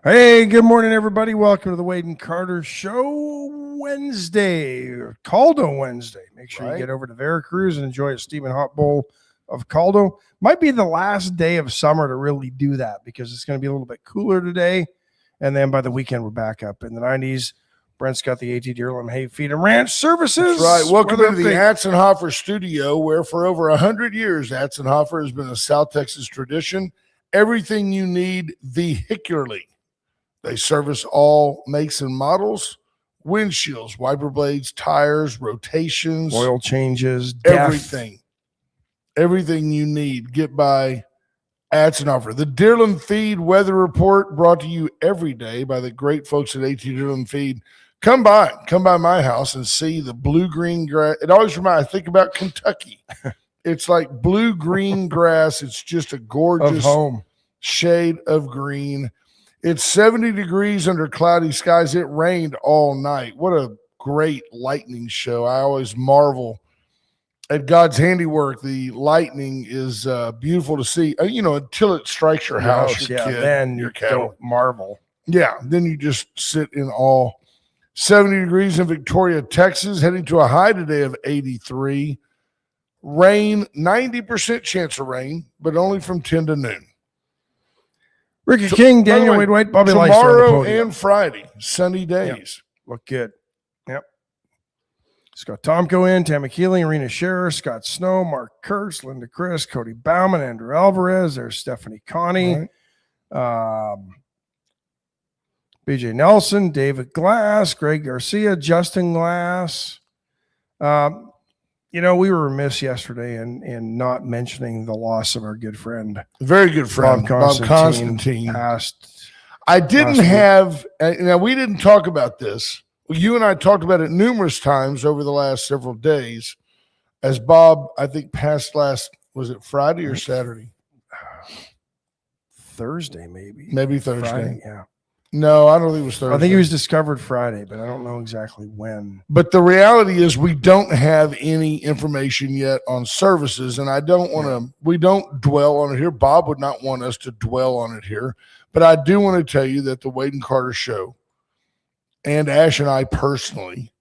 Hey, good morning, everybody. Welcome to the Wade and Carter Show Wednesday, Caldo Wednesday. Make sure you get over to Veracruz and enjoy a steaming hot bowl of caldo. Might be the last day of summer to really do that because it's going to be a little bit cooler today. And then by the weekend, we're back up in the 90s. Brent's got the AT Deerland Hay Feed and Ranch Services. That's right. Welcome to the Atzenhofer studio, where for over 100 years, Atzenhofer has been a South Texas tradition. Everything you need vehicularly. They service all makes and models, windshields, wiper blades, tires, rotations, oil changes, everything. Everything you need. Get by Atzenhofer. The Deerland Feed Weather Report brought to you every day by the great folks at AT Deerland Feed. Come by my house and see the blue-green grass. It always reminds me, I think about Kentucky. It's like blue-green grass. It's just a gorgeous shade of green. It's 70 degrees under cloudy skies. It rained all night. What a great lightning show. I always marvel at God's handiwork. The lightning is beautiful to see. Until it strikes your house, your kid, then your you cattle. don't marvel. Yeah, then you just sit in awe. 70 degrees in Victoria, Texas, heading to a high today of 83. Rain, 90% chance of rain, but only from 10 to noon. Ricky King, Daniel Wade, Bobby Leister tomorrow and Friday, sunny days. Yep. Look good. Yep. Scott Tomko in, Tammy Keeling, Arena Scherer, Scott Snow, Mark Kurtz, Linda Chris, Cody Bauman, Andrew Alvarez. There's Stephanie Connie, BJ Nelson, David Glass, Greg Garcia, Justin Glass. We were remiss yesterday in not mentioning the loss of our good friend. Very good friend, Bob Constantine. Passed. I didn't have, now we didn't talk about this. You and I talked about it numerous times over the last several days as Bob, I think, passed was it Friday or Saturday? Thursday, maybe. Maybe Thursday. Friday, yeah. No, I don't think it was Thursday. I think he was discovered Friday, but I don't know exactly when. But the reality is we don't have any information yet on services, and I don't want to – we don't dwell on it here. Bob would not want us to dwell on it here. But I do want to tell you that the Wade and Carter Show and Ash and I personally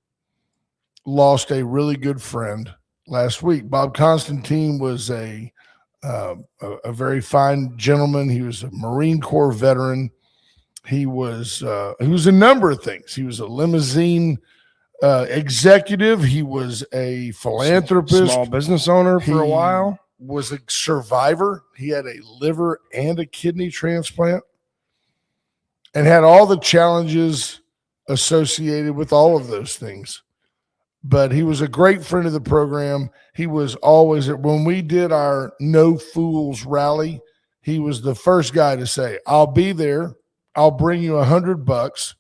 lost a really good friend last week. Bob Constantine was a very fine gentleman. He was a Marine Corps veteran. He was a number of things. He was a limousine executive. He was a philanthropist, small business owner for a while. Was a survivor. He had a liver and a kidney transplant and had all the challenges associated with all of those things. But he was a great friend of the program. He was always, when we did our No Fools rally, he was the first guy to say, I'll be there. I'll bring you $100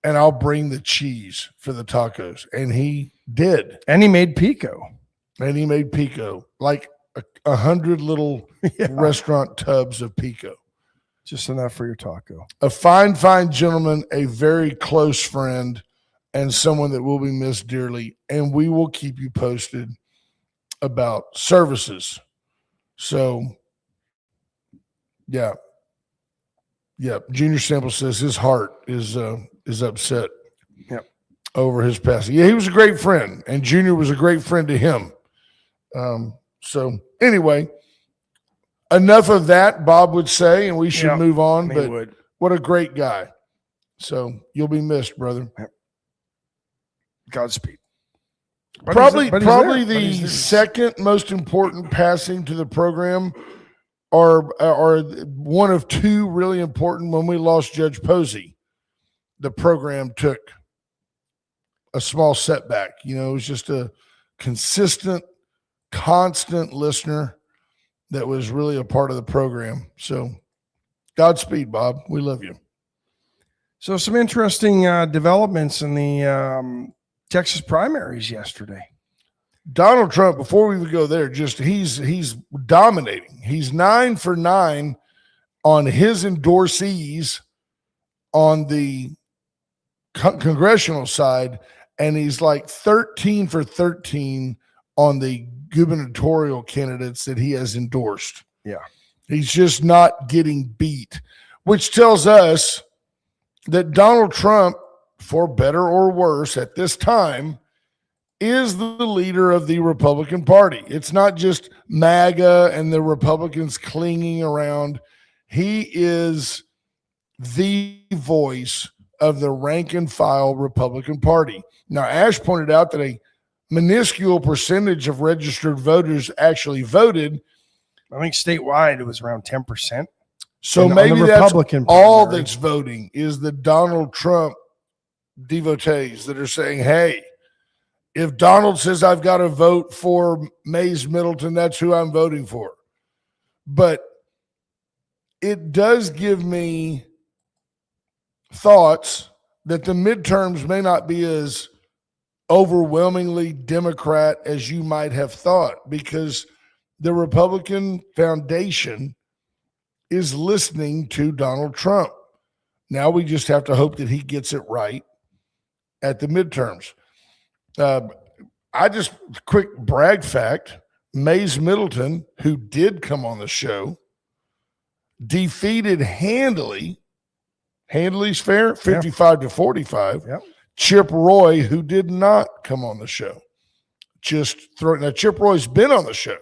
and I'll bring the cheese for the tacos. And he did. And he made pico. Like 100 little restaurant tubs of pico. Just enough for your taco. A fine, fine gentleman, a very close friend, and someone that will be missed dearly. And we will keep you posted about services. So, yeah. Yep. Junior Sample says his heart is upset over his passing. Yeah, he was a great friend, and Junior was a great friend to him. So anyway, enough of that, Bob would say, and we should move on. But what a great guy. So you'll be missed, brother. Yep. Godspeed. Probably the second most important passing to the program. Are one of two really important. When we lost Judge Posey, the program took a small setback. It was just a consistent, constant listener that was really a part of the program. So Godspeed, Bob. We love you. So some interesting developments in the Texas primaries yesterday. Donald Trump, before we would go there, he's dominating. He's 9 for 9 on his endorsees on the congressional side, and he's like 13 for 13 on the gubernatorial candidates that he has endorsed. Yeah. He's just not getting beat. which tells us that Donald Trump, for better or worse at this time, is the leader of the Republican Party. It's not just MAGA and the Republicans clinging around. He is the voice of the rank and file Republican Party. Now, Ash pointed out that a minuscule percentage of registered voters actually voted. I think statewide it was around 10%. So maybe that's all that's voting is the Donald Trump devotees that are saying, hey, if Donald says I've got to vote for Mays Middleton, that's who I'm voting for. But it does give me thoughts that the midterms may not be as overwhelmingly Democrat as you might have thought, because the Republican Foundation is listening to Donald Trump. Now we just have to hope that he gets it right at the midterms. Quick brag fact, Mays Middleton, who did come on the show, defeated Handley's fair, 55-45. Yep. Chip Roy, who did not come on the show. Now Chip Roy's been on the show,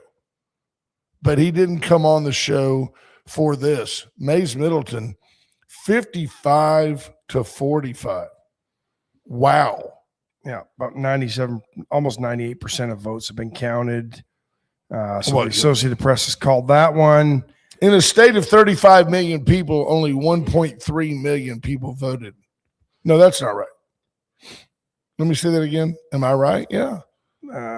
but he didn't come on the show for this. Mays Middleton, 55-45. Wow. Yeah, about 97, almost 98% of votes have been counted. So the Associated Press has called that one. In a state of 35 million people, only 1.3 million people voted. No, that's not right. Let me say that again. Am I right? Yeah.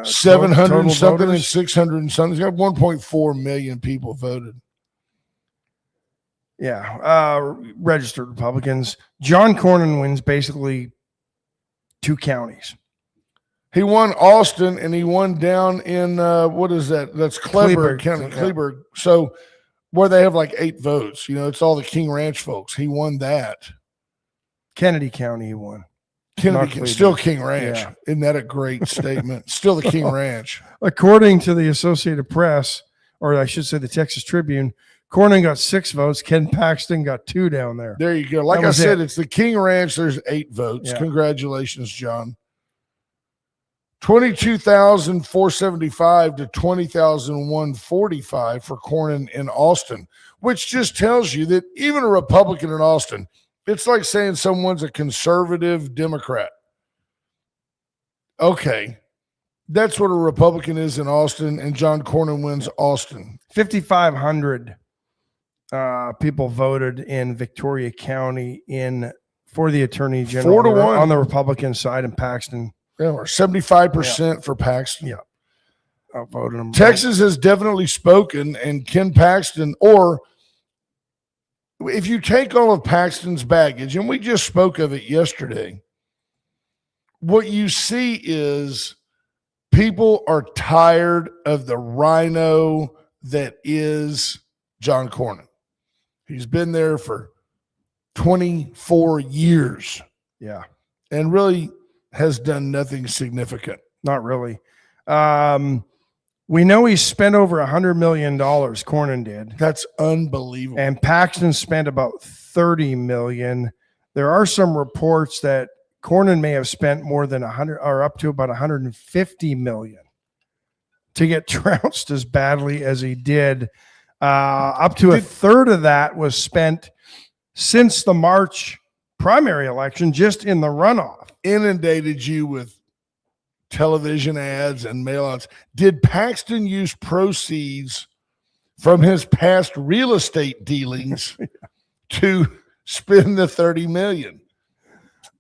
700 and something voters. And 600 and something. He's got 1.4 million people voted. Yeah. Registered Republicans. John Cornyn wins basically 2 counties. He won Austin and he won down in, what is that? That's Kleberg County, Kleberg. So where they have like 8 votes, it's all the King Ranch folks. He won that. Kennedy County he won. Still King Ranch. Yeah. Isn't that a great statement? Still the King Ranch. According to the Associated Press, or I should say the Texas Tribune, Cornyn got 6 votes. Ken Paxton got 2 down there. There you go. Like I said, it's the King Ranch. There's 8 votes. Yeah. Congratulations, John. 22,475 to 20,145 for Cornyn in Austin, which just tells you that even a Republican in Austin, it's like saying someone's a conservative Democrat. Okay. That's what a Republican is in Austin, and John Cornyn wins Austin. 5,500 people voted in Victoria County for the Attorney General 4-1 on the Republican side in Paxton. Yeah, or 75% for Paxton. Yeah. I voted him. Texas has definitely spoken, and Ken Paxton, or if you take all of Paxton's baggage, and we just spoke of it yesterday, what you see is people are tired of the rhino that is John Cornyn. He's been there for 24 years. Yeah. And really has done nothing significant. Not really. We know he spent over $100 million, Cornyn did. That's unbelievable. And Paxton spent about $30 million. There are some reports that Cornyn may have spent more than 100 or up to about $150 million to get trounced as badly as he did. Up to a third of that was spent since the March primary election, just in the runoff. Inundated you with television ads and mail-outs. Did Paxton use proceeds from his past real estate dealings to spend the $30 million?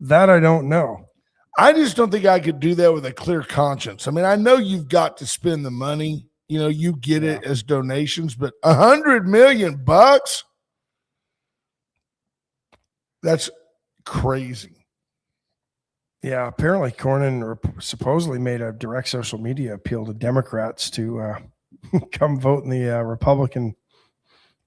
That I don't know. I just don't think I could do that with a clear conscience. I mean, I know you've got to spend the money. You get it as donations, but $100 million, that's crazy. Yeah, apparently Cornyn supposedly made a direct social media appeal to Democrats to come vote in the Republican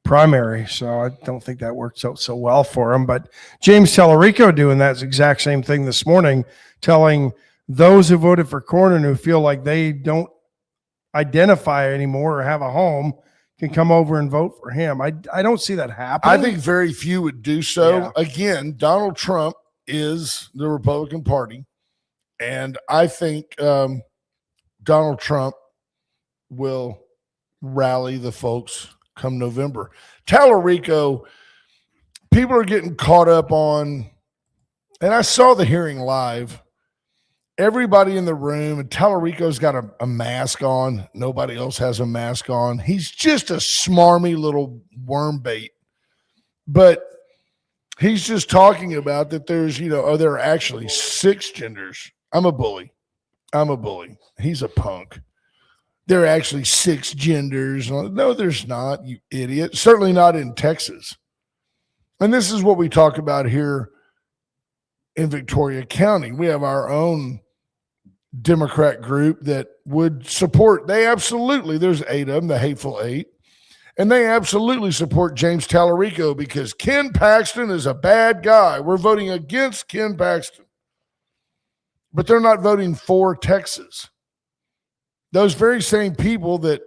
primary. So I don't think that works out so well for him. But James Tellerico doing that exact same thing this morning, telling those who voted for Cornyn who feel like they don't identify anymore or have a home, can come over and vote for him. I don't see that happening. I think very few would do so. Yeah. Again, Donald Trump is the Republican Party, and I think Donald Trump will rally the folks come November. Tallarico, people are getting caught up on, and I saw the hearing live. Everybody in the room, and Tallarico's got a mask on. Nobody else has a mask on. He's just a smarmy little worm bait. But he's just talking about that there's, there are actually 6 genders. I'm a bully. He's a punk. There are actually 6 genders. No, there's not, you idiot. Certainly not in Texas. And this is what we talk about here in Victoria County. We have our own Democrat group that would support. There's 8 of them, the Hateful Eight. And they absolutely support James Tallarico because Ken Paxton is a bad guy. We're voting against Ken Paxton. But they're not voting for Texas. Those very same people that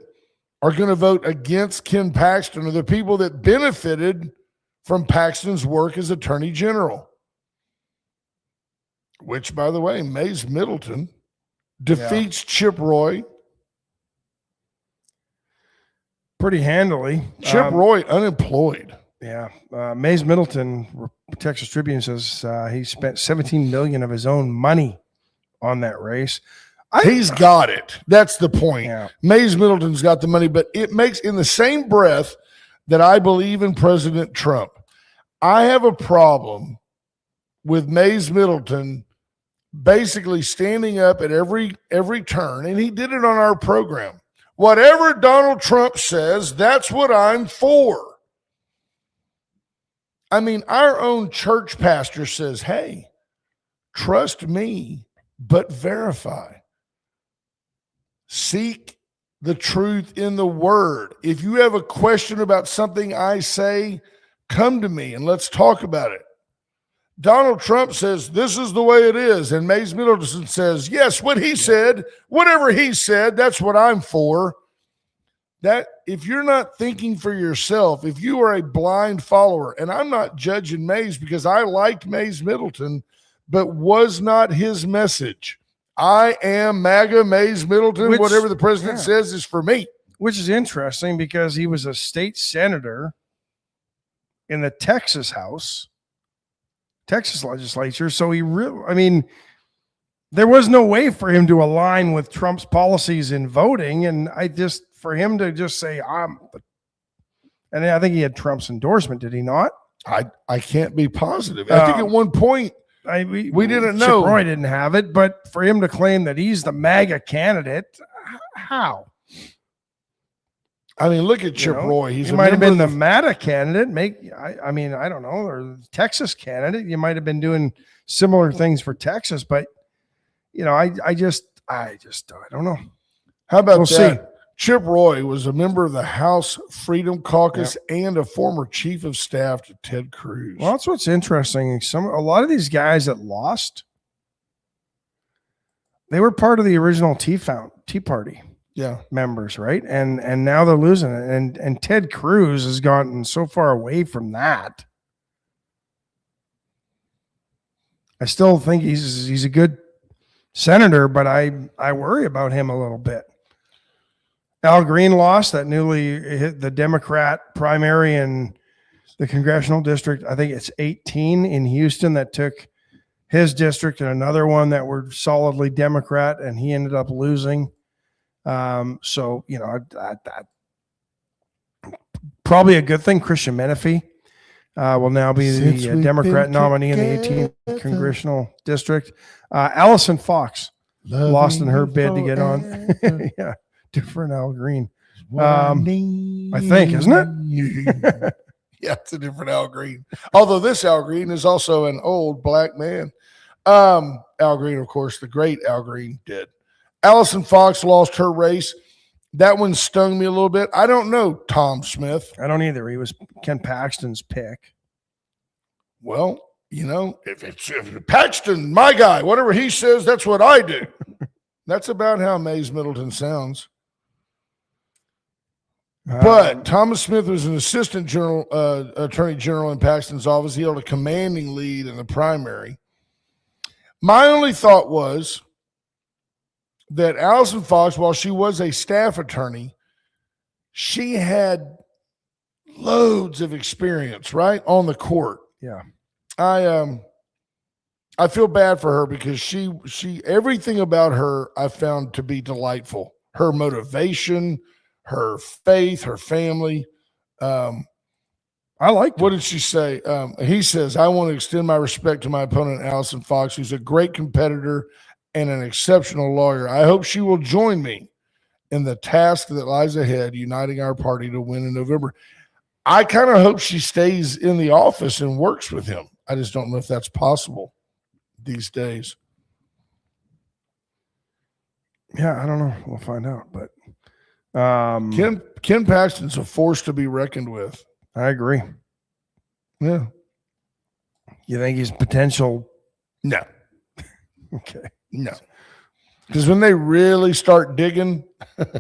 are going to vote against Ken Paxton are the people that benefited from Paxton's work as Attorney General. Which, by the way, Mays Middleton defeats Chip Roy. Pretty handily. Chip Roy unemployed. Yeah. Mays Middleton, Texas Tribune says he spent $17 million of his own money on that race. He's got it. That's the point. Yeah. Mays Middleton's got the money, but it makes, in the same breath that I believe in President Trump, I have a problem with Mays Middleton basically standing up at every turn, and he did it on our program. Whatever Donald Trump says, that's what I'm for. I mean, our own church pastor says, hey, trust me, but verify. Seek the truth in the word. If you have a question about something I say, come to me and let's talk about it. Donald Trump says, this is the way it is. And Mays Middleton says, yes, what he said, whatever he said, that's what I'm for. That if you're not thinking for yourself, if you are a blind follower, and I'm not judging Mays because I liked Mays Middleton, but was not his message. I am MAGA Mays Middleton. Whatever the president says is for me. Which is interesting because he was a state senator in the Texas legislature. So there was no way for him to align with Trump's policies in voting. And for him to just say, and I think he had Trump's endorsement, did he not? I can't be positive. I think at one point, we didn't know. Chip Roy didn't have it, but for him to claim that he's the MAGA candidate, how? I mean, look at Chip Roy. He might have been the MAGA candidate. I don't know, or the Texas candidate. You might have been doing similar things for Texas, but I don't know. How about we'll see. Chip Roy was a member of the House Freedom Caucus and a former chief of staff to Ted Cruz. Well, that's what's interesting. A lot of these guys that lost, they were part of the original Tea Party members, right? And now they're losing it. And Ted Cruz has gotten so far away from that. I still think he's a good senator, but I worry about him a little bit. Al Green lost that newly hit the Democrat primary in the congressional district. I think it's 18 in Houston that took his district and another one that were solidly Democrat, and he ended up losing. So, probably a good thing. Christian Menifee will now be the Democrat nominee in the 18th congressional district. Allison Fox lost in her bid to get on. Yeah. Different Al Green. I think, isn't it? Yeah, it's a different Al Green. Although this Al Green is also an old black man. Al Green, of course, the great Al Green did. Allison Fox lost her race. That one stung me a little bit. I don't know Tom Smith. I don't either. He was Ken Paxton's pick. Well, if Paxton, my guy, whatever he says, that's what I do. That's about how Mays Middleton sounds. But Thomas Smith was an assistant attorney general in Paxton's office. He held a commanding lead in the primary. My only thought was that Allison Fox, while she was a staff attorney, she had loads of experience, right, on the court. Yeah. I feel bad for her because she everything about her I found to be delightful. Her motivation, her faith, her family. I like. What did she say? He says, "I want to extend my respect to my opponent, Allison Fox, who's a great competitor and an exceptional lawyer. I hope she will join me in the task that lies ahead, uniting our party to win in November." I kind of hope she stays in the office and works with him. I just don't know if that's possible these days. Yeah, I don't know. We'll find out. But Ken Paxton's a force to be reckoned with. I agree. Yeah. You think he's potential? No. Okay. No. Because when they really start digging,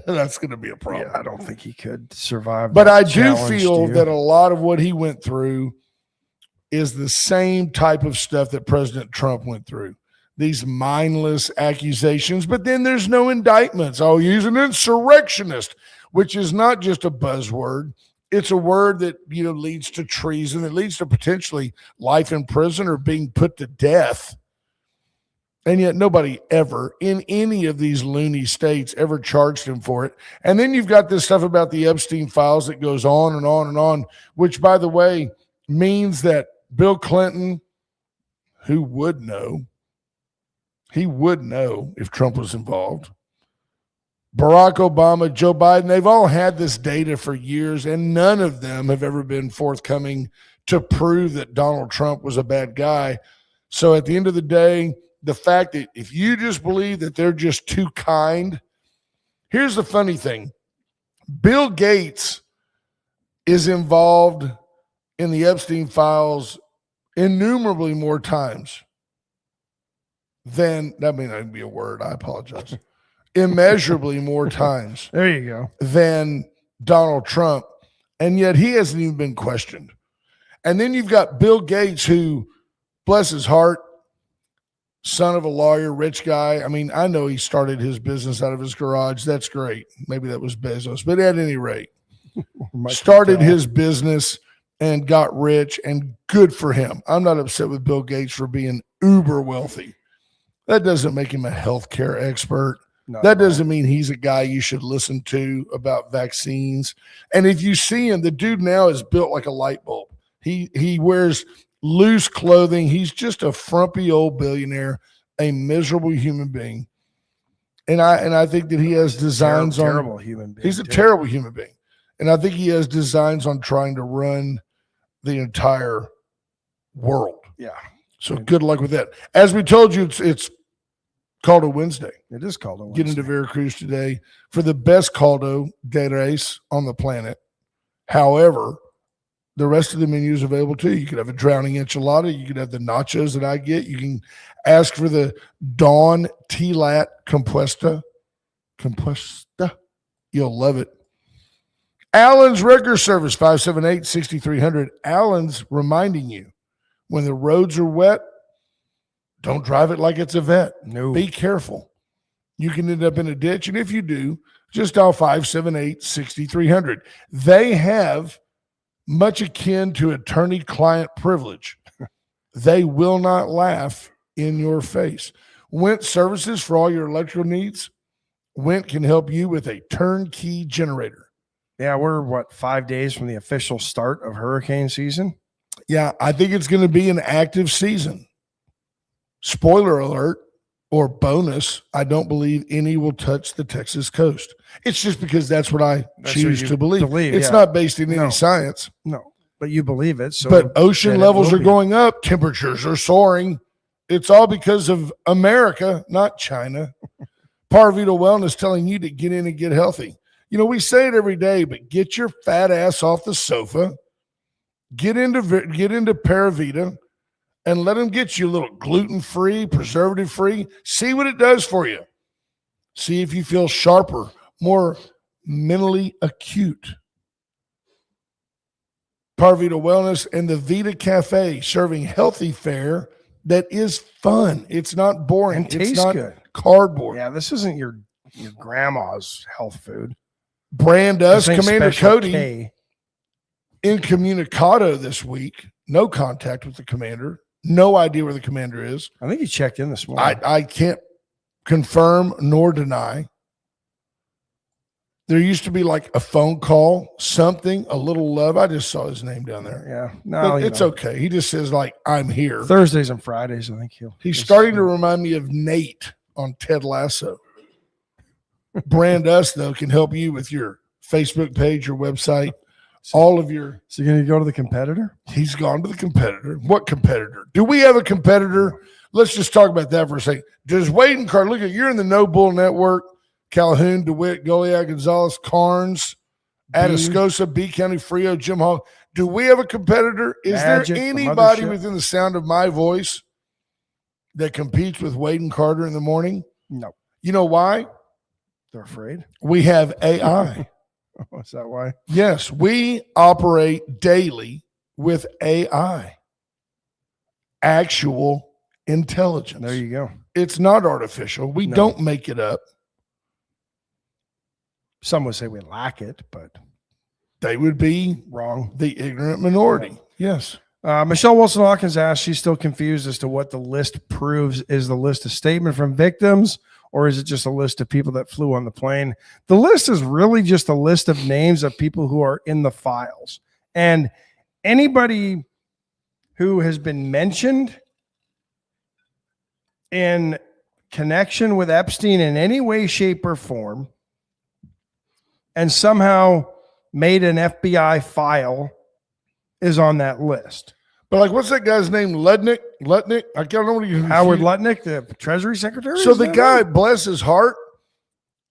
that's going to be a problem. Yeah, I don't think he could survive. But I do feel that a lot of what he went through is the same type of stuff that President Trump went through. These mindless accusations, but then there's no indictments. Oh, he's an insurrectionist, which is not just a buzzword. It's a word that, leads to treason. It leads to potentially life in prison or being put to death. And yet nobody ever in any of these loony states ever charged him for it. And then you've got this stuff about the Epstein files that goes on and on and on, which, by the way, means that Bill Clinton, who would know, he would know if Trump was involved. Barack Obama, Joe Biden, they've all had this data for years, and none of them have ever been forthcoming to prove that Donald Trump was a bad guy. So at the end of the day, the fact that if you just believe that they're just too kind, here's the funny thing. Bill Gates is involved in the Epstein files innumerably more times than, that may not be a word, I apologize, immeasurably more times. There you go. Than Donald Trump. And yet he hasn't even been questioned. And then you've got Bill Gates, who, bless his heart, son of a lawyer, rich guy. I mean, I know he started his business out of his garage. That's great. Maybe that was Bezos. But at any rate, started his business and got rich, and good for him. I'm not upset with Bill Gates for being uber wealthy. That doesn't make him a healthcare expert. That doesn't mean he's a guy you should listen to about vaccines. And if you see him, the dude now is built like a light bulb. He wears loose clothing. He's just a frumpy old billionaire, a miserable human being. And I think that he has designs on terrible human being. He's a terrible human being. And I think he has designs on trying to run the entire world. Yeah. So good luck with that. As we told you, it's Caldo Wednesday. It is Caldo Wednesday. Get into Veracruz today for the best Caldo de race on the planet. However, the rest of the menu is available too. You could have a drowning enchilada. You could have the nachos that I get. You can ask for the Dawn T-Lat Compuesta. You'll love it. Allen's Wrecker Service, 578-6300. Allen's reminding you, when the roads are wet, don't drive it like it's a vet. No. Be careful. You can end up in a ditch, and if you do, just dial 578-6300. They have much akin to attorney-client privilege. They will not laugh in your face. Went Services for all your electrical needs. Went can help you with a turnkey generator. Yeah, we're 5 days from the official start of hurricane season? Yeah, I think it's going to be an active season. Spoiler alert, or bonus, I don't believe any will touch the Texas coast. It's just because that's what I choose to believe. It's not based in any science. No, but you believe it. So but ocean levels are going up. Temperatures are soaring. It's all because of America, not China. Parvita Wellness telling you to get in and get healthy. We say it every day, but get your fat ass off the sofa. Get into Paravita and let them get you a little gluten-free, preservative-free. See what it does for you. See if you feel sharper, more mentally acute. Parvita Wellness, and the Vita Cafe, serving healthy fare that is fun. It's not boring. And tastes it's not good. Cardboard. Yeah, this isn't your grandma's health food. Brand us, Commander Cody, K. incommunicado this week. No contact with the commander. No idea where the commander is. I think he checked in this morning. I can't confirm nor deny. There used to be like a phone call, something, a little love. I just saw his name down there. Yeah. No, it's okay. He just says like, I'm here. Thursdays and Fridays, I think he's starting to remind me of Nate on Ted Lasso. Brand us, though, can help you with your Facebook page, your website, all of your. So you're going to go to the competitor? He's gone to the competitor. What competitor? Do we have a competitor? Let's just talk about that for a second. Does Wade and Carter, look at, you're in the No Bull Network, Calhoun, DeWitt, Goliad, Gonzalez, Carnes, Atascosa, B County, Frio, Jim Hall. Do we have a competitor? Is Magic, there anybody within the sound of my voice that competes with Wade and Carter in the morning? No. You know why? They're afraid. We have AI. Oh, is that why? Yes, we operate daily with AI. Actual intelligence. There you go. It's not artificial. We don't make it up. Some would say we lack it, but they would be wrong. The ignorant minority. Yes. Michelle Wilson-Hawkins asked, she's still confused as to what the list proves. Is the list a statement from victims, or is it just a list of people that flew on the plane? The list is really just a list of names of people who are in the files. And anybody who has been mentioned in connection with Epstein in any way, shape, or form, and somehow made an FBI file, is on that list. But like, what's that guy's name? Lutnick? I can't remember. Howard Lutnick, the Treasury Secretary? So the guy, bless his heart,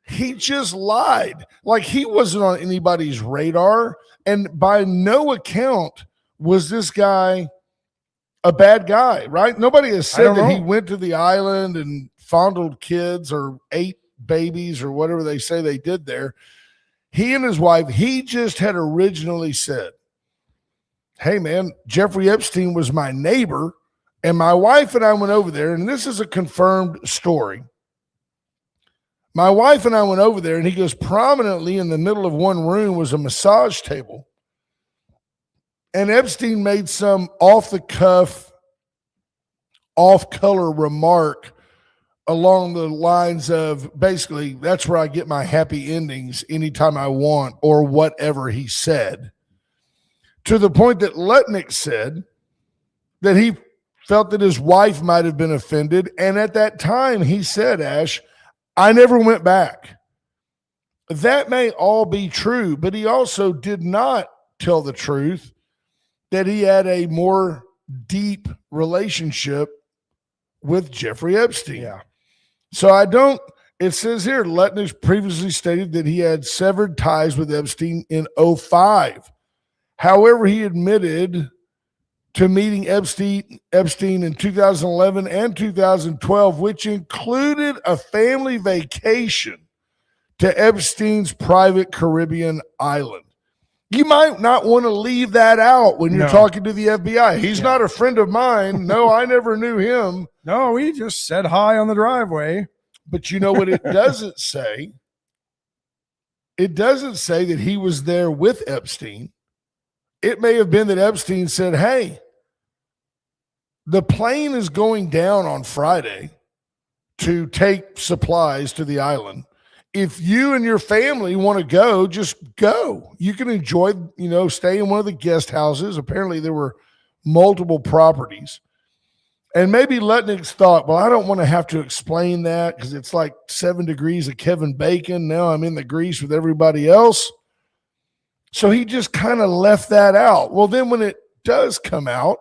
he just lied. Like, he wasn't on anybody's radar. And by no account was this guy a bad guy, right? Nobody has said that he went to the island and fondled kids or ate babies or whatever they say they did there. He and his wife, he just had originally said, hey, man, Jeffrey Epstein was my neighbor, and my wife and I went over there, and this is a confirmed story. My wife and I went over there, and he goes, prominently in the middle of one room was a massage table, and Epstein made some off-the-cuff, off-color remark along the lines of, basically, that's where I get my happy endings anytime I want, or whatever he said. To the point that Lutnick said that he felt that his wife might have been offended. And at that time, he said, Ash, I never went back. That may all be true, but he also did not tell the truth that he had a more deep relationship with Jeffrey Epstein. Yeah. So it says here, Lutnick previously stated that he had severed ties with Epstein in 2005. However, he admitted to meeting Epstein in 2011 and 2012, which included a family vacation to Epstein's private Caribbean island. You might not want to leave that out when you're talking to the FBI. He's not a friend of mine. No, I never knew him. No, he just said hi on the driveway. But you know what it doesn't say? It doesn't say that he was there with Epstein. It may have been that Epstein said, hey, the plane is going down on Friday to take supplies to the island. If you and your family want to go, just go. You can enjoy, stay in one of the guest houses. Apparently there were multiple properties. And maybe Lutnick's thought, well, I don't want to have to explain that because it's like 7 degrees of Kevin Bacon. Now I'm in the grease with everybody else. So he just kind of left that out. Well, then when it does come out,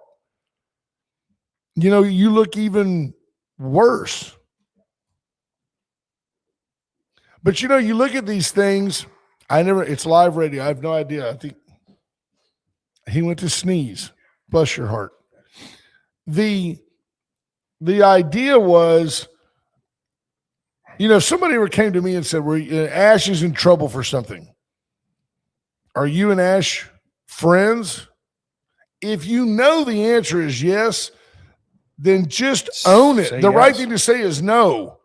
you look even worse. But, you look at these things. It's live radio. I have no idea. I think he went to sneeze. Bless your heart. The idea was, somebody ever came to me and said, Ash is in trouble for something. Are you and Ash friends? if you know the answer is yes, then just own it. Say The right yes. thing to say is no.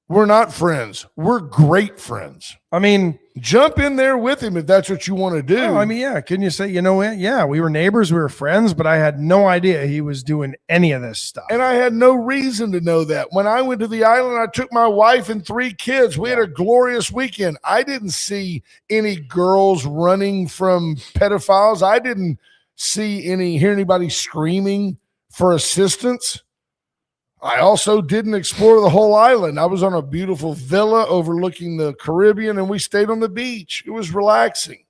We're not friends. We're great friends. I mean, jump in there with him if that's what you want to do. I mean, yeah. Couldn't you say, you know what? Yeah, we were neighbors, we were friends, but I had no idea he was doing any of this stuff. And I had no reason to know that. When I went to the island, I took my wife and 3 kids. We had a glorious weekend. I didn't see any girls running from pedophiles. I didn't hear anybody screaming for assistance. I also didn't explore the whole island. I was on a beautiful villa overlooking the Caribbean, and we stayed on the beach. It was relaxing.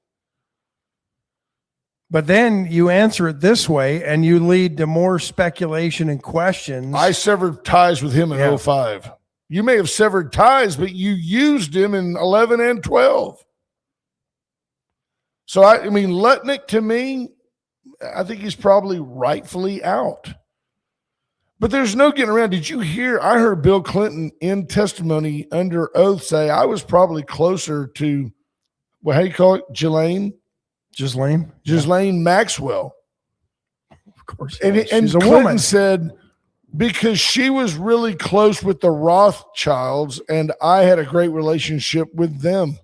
But then you answer it this way, and you lead to more speculation and questions. I severed ties with him in 2005. You may have severed ties, but you used him in 11 and 12. So, I mean, Lutnick, to me, I think he's probably rightfully out. But there's no getting around. Did you hear? I heard Bill Clinton in testimony under oath say I was probably closer to, how do you call it? Ghislaine Maxwell. Of course. And She's a Clinton woman. said, because she was really close with the Rothschilds and I had a great relationship with them.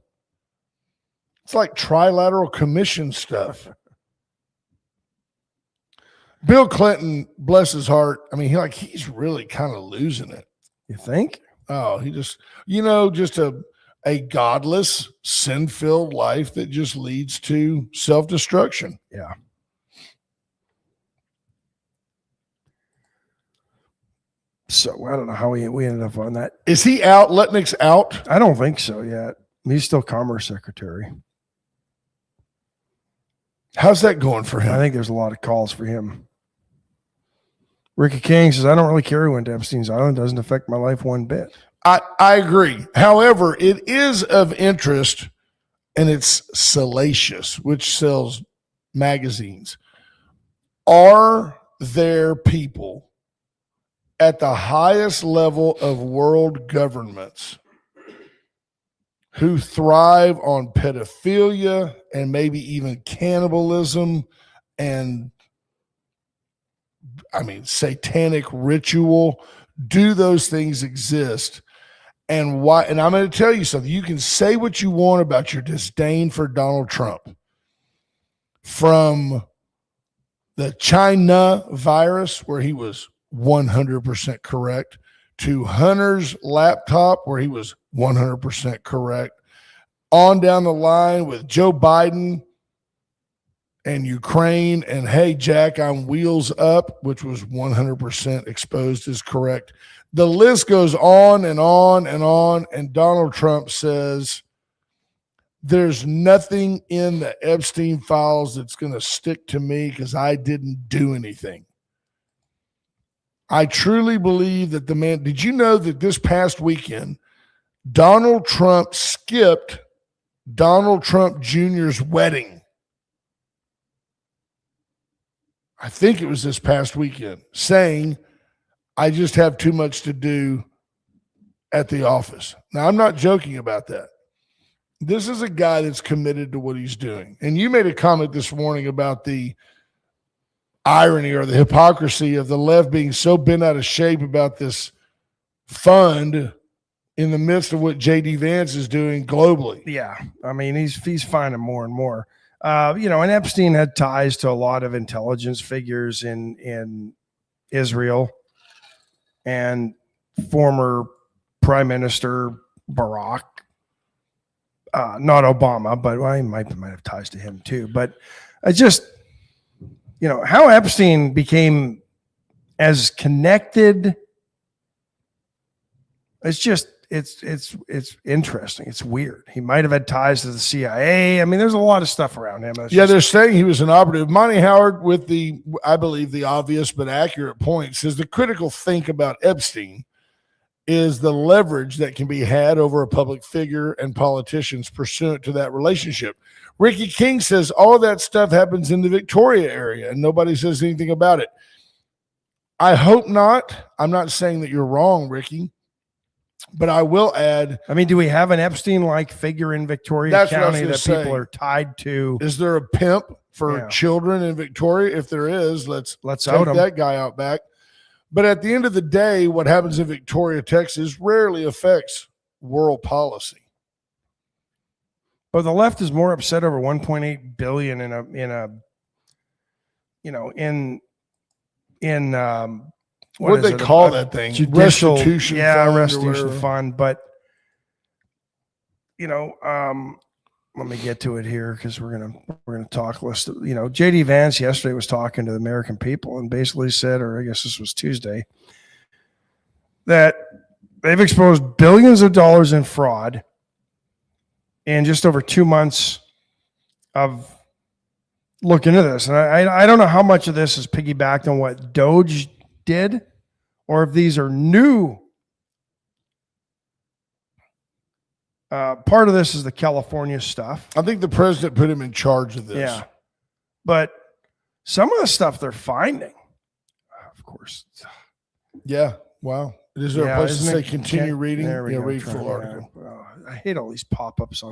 It's like trilateral commission stuff. Bill Clinton, bless his heart. I mean, he's really kind of losing it. You think? Oh, he just, just a godless, sin-filled life that just leads to self-destruction. Yeah. So I don't know how we ended up on that. Is he out? Lutnick's out? I don't think so yet. He's still Commerce Secretary. How's that going for him? I think there's a lot of calls for him. Ricky King says, I don't really care who went to Epstein's Island. It doesn't affect my life one bit. I agree. However, it is of interest and it's salacious, which sells magazines. Are there people at the highest level of world governments who thrive on pedophilia and maybe even cannibalism and, satanic ritual? Do those things exist? And why? And I'm going to tell you something. You can say what you want about your disdain for Donald Trump. From the China virus, where he was 100% correct, to Hunter's laptop, where he was 100% correct, on down the line with Joe Biden and Ukraine, and hey, Jack, I'm wheels up, which was 100% exposed as correct. The list goes on and on and on, and Donald Trump says there's nothing in the Epstein files that's going to stick to me because I didn't do anything. I truly believe that the man, did you know that this past weekend, Donald Trump skipped Donald Trump Jr.'s wedding? I think it was this past weekend, saying, I just have too much to do at the office. Now, I'm not joking about that. This is a guy that's committed to what he's doing. And you made a comment this morning about the irony or the hypocrisy of the left being so bent out of shape about this fund in the midst of what J.D. Vance is doing globally. Yeah. I mean, he's finding more and more. And Epstein had ties to a lot of intelligence figures in Israel, and former Prime Minister Barack, not Obama, but I might have ties to him too. But I just, how Epstein became as connected. It's just, it's interesting. It's weird. He might have had ties to the CIA. I mean, there's a lot of stuff around him. They're saying he was an operative. Monty Howard, with I believe the obvious but accurate point, says the critical thing about Epstein is the leverage that can be had over a public figure and politicians pursuant to that relationship. Ricky King says all of that stuff happens in the Victoria area and nobody says anything about it. I hope not. I'm not saying that you're wrong, Ricky. But I will add. I mean, do we have an Epstein-like figure in Victoria County that people are tied to? Is there a pimp for children in Victoria. If there is, let's out that guy out back. But at the end of the day, what happens in Victoria, Texas rarely affects world policy. But the left is more upset over 1.8 billion in what they call that thing? Judicial restitution fund. But let me get to it here because we're gonna talk list. JD Vance yesterday was talking to the American people and basically said, or I guess this was Tuesday, that they've exposed billions of dollars in fraud in just over 2 months of looking into this. And I don't know how much of this is piggybacked on what Doge did, or if these are new. Part of this is the California stuff. I think the president put him in charge of this. Yeah. But some of the stuff they're finding, of course. Yeah. Wow. Is there a place to say continue reading? There we go. Read full article. I hate all these pop-ups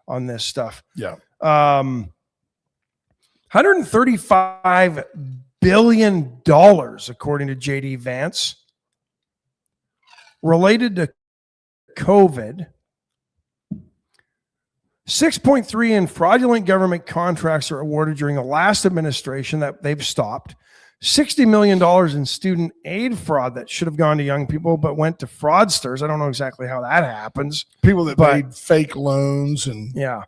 on this stuff. Yeah. $135 billion, according to JD Vance, related to COVID. 6.3 in fraudulent government contracts are awarded during the last administration that they've stopped. $60 million in student aid fraud that should have gone to young people but went to fraudsters. I don't know exactly how that happens. People that made fake loans. And yeah.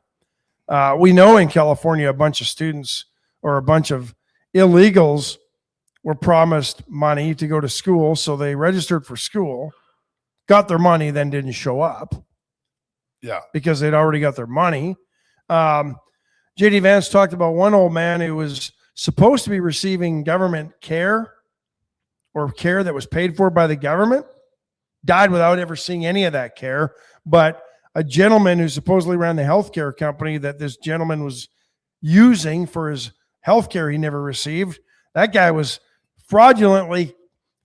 We know in California a bunch of students or a bunch of illegals were promised money to go to school, so they registered for school, got their money, then didn't show up. Yeah, because they'd already got their money. JD Vance talked about one old man who was supposed to be receiving government care or care that was paid for by the government, died without ever seeing any of that care. But a gentleman who supposedly ran the healthcare company that this gentleman was using for his healthcare he never received, that guy was fraudulently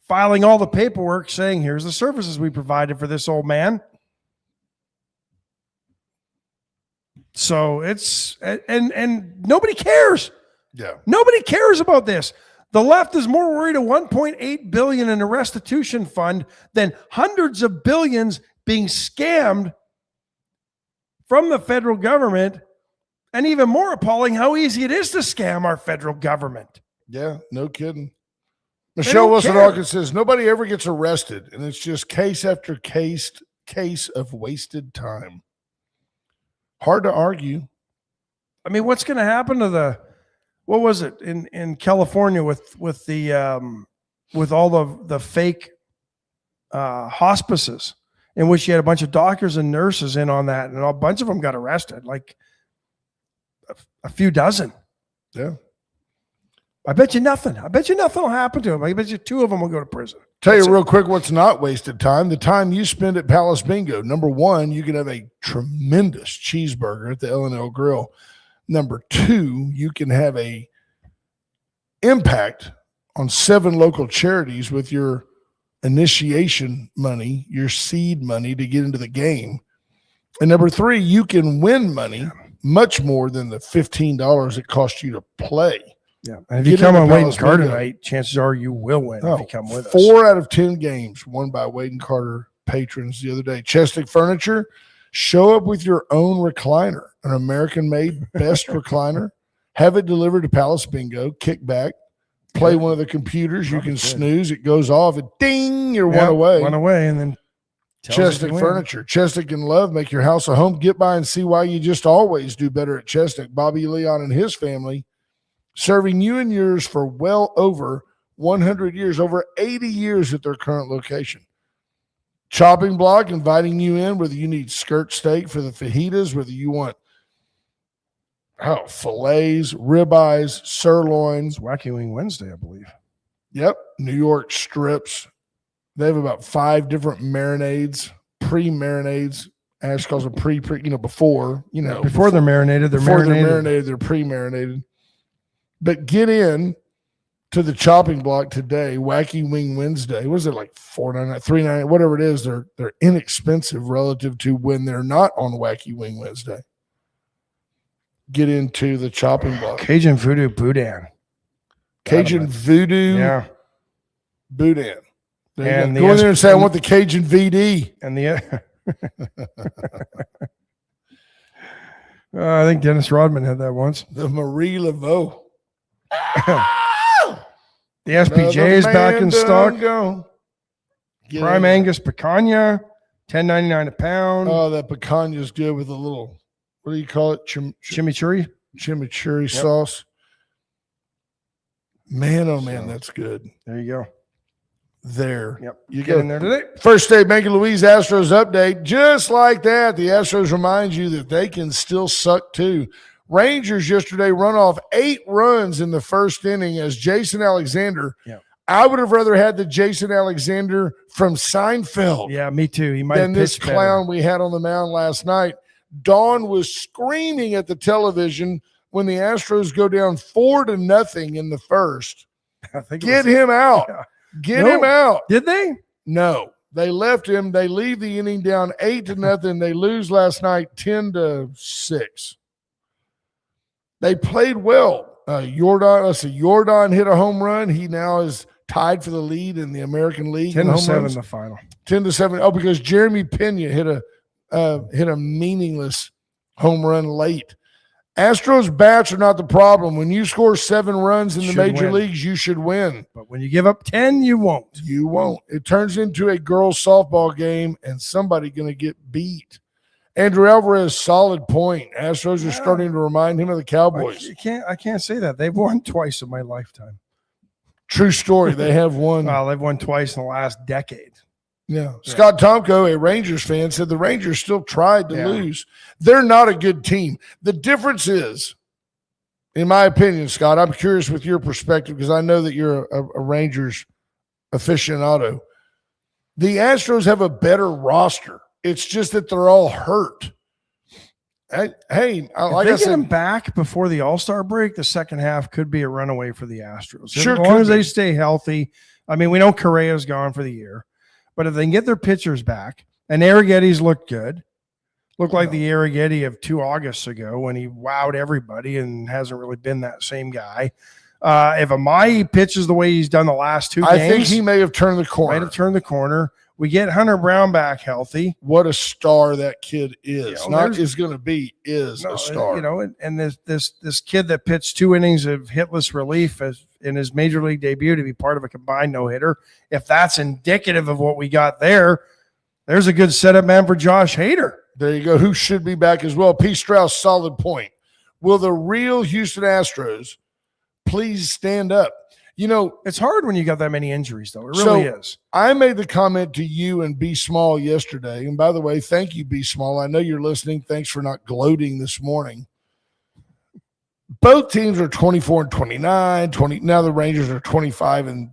filing all the paperwork saying, here's the services we provided for this old man. So it's, and nobody cares. Yeah. Nobody cares about this. The left is more worried at 1.8 billion in a restitution fund than hundreds of billions being scammed from the federal government. And even more appalling, how easy it is to scam our federal government. Yeah, no kidding. Michelle Wilson-Hawkins says nobody ever gets arrested, and it's just case after case of wasted time. Hard to argue. I mean, what's going to happen to what was it in California with all the fake hospices in which you had a bunch of doctors and nurses in on that, and a bunch of them got arrested, like a few dozen. Yeah. I bet you nothing will happen to them. I bet you 2 of them will go to prison. Tell you real quick what's not wasted time. The time you spend at Palace Bingo. Number 1, you can have a tremendous cheeseburger at the L&L Grill. Number 2, you can have a impact on 7 local charities with your initiation money, your seed money to get into the game. And number 3, you can win money much more than the $15 it costs you to play. Yeah, and if you come on Wade and Carter tonight, chances are you will win if you come with us. 4 out of 10 games won by Wade and Carter patrons the other day. Chestic Furniture, show up with your own recliner, an American-made best recliner. Have it delivered to Palace Bingo. Kick back, play one of the computers. You can snooze. It goes off. And ding, you're one away. One away, and then Chestic Furniture. Chestic and Love make your house a home. Get by and see why you just always do better at Chestic. Bobby Leon and his family, serving you and yours for well over 100 years, over 80 years at their current location. Chopping Block, inviting you in, whether you need skirt steak for the fajitas, whether you want fillets, ribeyes, sirloins. Wacky Wing Wednesday, I believe. Yep. New York strips. They have about 5 different marinades, pre-marinades. Ash calls them before, Before they're marinated, they're pre-marinated. But get in to the Chopping Block today, Wacky Wing Wednesday. What is it, like $4.99, $3.99, whatever it is? They're inexpensive relative to when they're not on Wacky Wing Wednesday. get into the chopping block. Cajun Voodoo Boudin. Cajun Voodoo Yeah. Boudin. And go in there and say, I want the Cajun VD. And I think Dennis Rodman had that once. The Marie Laveau. The SPJ is back in stock. Prime in Angus picanha, $10.99 a pound. Oh, that picanha is good with a little, what do you call it? Chimichurri? Chimichurri sauce. Man, oh man, that's good. There you go. There. Yep. You get in there today. First day, Bank of Louise Astros update. Just like that, the Astros remind you that they can still suck too. Rangers yesterday run off 8 runs in the first inning as Jason Alexander. Yeah. I would have rather had the Jason Alexander from Seinfeld. Yeah, me too. He might than this clown we had on the mound last night. Dawn was screaming at the television when the Astros go down 4-0 in the first. Get him out. Yeah. Get him out. Did they? No. They left him. They leave the inning down 8-0. They lose last night 10-6. They played well. Jordan hit a home run. He now is tied for the lead in the American League. 10-7 the final. 10-7. Oh, because Jeremy Pena hit a meaningless home run late. Astros bats are not the problem. When you score 7 runs in the major leagues, you should win. But when you give up 10, you won't. You won't. It turns into a girls' softball game, and somebody going to get beat. Andrew Alvarez, solid point. Astros are starting to remind him of the Cowboys. I can't say that. They've won twice in my lifetime. True story. They have won. Well, they've won twice in the last decade. Yeah. Scott Tomko, a Rangers fan, said the Rangers still tried to lose. They're not a good team. The difference is, in my opinion, Scott, I'm curious with your perspective because I know that you're a Rangers aficionado. The Astros have a better roster. It's just that they're all hurt. Like I get said, them back before the All-Star break, the second half could be a runaway for the Astros. Sure, as long as they stay healthy. I mean, we know Correa's gone for the year. But if they can get their pitchers back, and Arrighetti's looked good, looked like the Arrighetti of 2 Augusts ago when he wowed everybody and hasn't really been that same guy. If Amai pitches the way he's done the last 2 games, I think he may have turned the corner. We get Hunter Brown back healthy. What a star that kid is. Is going to be a star. And this kid that pitched 2 innings of hitless relief in his major league debut to be part of a combined no-hitter. If that's indicative of what we got there's a good setup man for Josh Hader. There you go. Who should be back as well. P. Strauss, solid point. Will the real Houston Astros please stand up? It's hard when you got that many injuries, though. It really is. I made the comment to you and B. Small yesterday. And by the way, thank you, B. Small. I know you're listening. Thanks for not gloating this morning. Both teams are 24-29. Now the Rangers are 25 and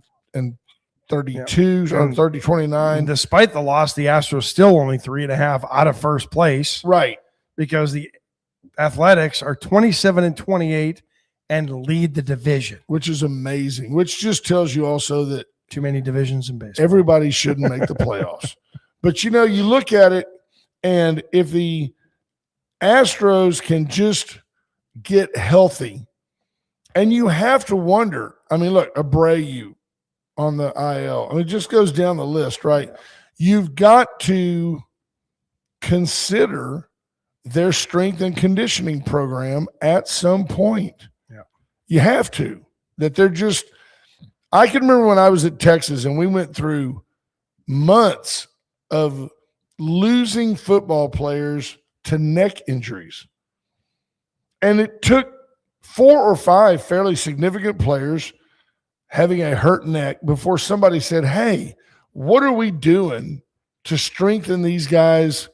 32 or 30-29. And despite the loss, the Astros still only 3.5 out of first place. Right. Because the Athletics are 27-28. And lead the division, which is amazing, which just tells you also that too many divisions in baseball. Everybody shouldn't make the playoffs. But, you look at it, and if the Astros can just get healthy, and you have to wonder, I mean, look, Abreu on the IL. I mean, it just goes down the list, right? You've got to consider their strength and conditioning program at some point. You have to. That they're just – I can remember when I was at Texas and we went through months of losing football players to neck injuries. And it took 4 or 5 fairly significant players having a hurt neck before somebody said, hey, what are we doing to strengthen these guys'